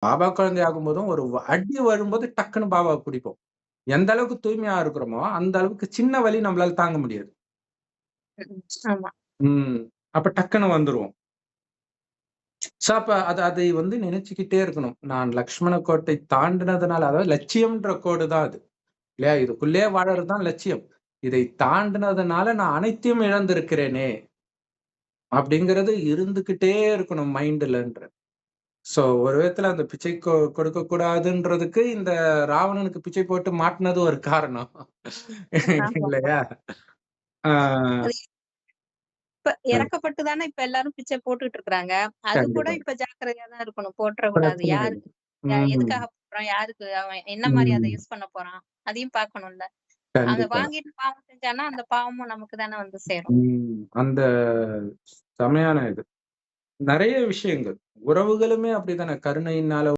பாபா குழந்தை ஆகும்போதும் ஒரு அடி வரும்போது டக்குன்னு பாபாவ பிடிப்போம். எந்த அளவுக்கு தூய்மையா இருக்கிறோமோ, அந்த அளவுக்கு சின்ன வலி நம்மளால தாங்க முடியாது. ம். ஆமா. ம். அப்ப டக்குன்னு வந்துருவோம். சோ, அப்ப அதை வந்து நினைச்சுக்கிட்டே இருக்கணும். நான் லக்ஷ்மண கோட்டை தாண்டுனதுனால அதாவது லட்சியம்ன்ற கோடு தான் அது. இல்லையா? இதுக்குள்ளேயே வாழறது தான் லட்சியம். இதை தாண்டுனதுனால நான் அனைத்தையும் இழந்திருக்கிறேனே! அப்படிங்கிறது இருந்துகிட்டே இருக்கணும் மைண்ட்லன்ற. சோ, ஒரு விதத்துல அந்த பிச்சை கொடுக்கக் கூடாதுன்றதுக்கு இந்த ராவணனுக்கு பிச்சை போட்டு மாட்டுனது ஒரு காரணம். ஆமாமா. இல்லையா? ஆ அது இப்ப ம். இறக்கப்பட்டு தானே இப்ப எல்லாரும் பிச்சை போட்டுட்டு இருக்கிறாங்க. அது கூட கண்டிப்பா. இப்ப ஜாக்கிரதையா தான் இருக்கணும். போட்டுறக்கூடாது. பிரச்சனை இல்ல. யாருக்கு ம். எதுக்காக போடுறான்? யாருக்கு அவன் என்ன மாரி அத ம். யூஸ் பண்ண போறான்? அதையும் பார்க்கணும்ல. அத கண்டிப்பா. வாங்கிட்டு பாவம் செஞ்சான்னா, அந்த பாவமும் நமக்கு தானே வந்து சேரும். ம். அந்த செமையான இது. நெறைய விஷயங்கள். உறவுகளுமே அப்படித்தானே. கருணையினால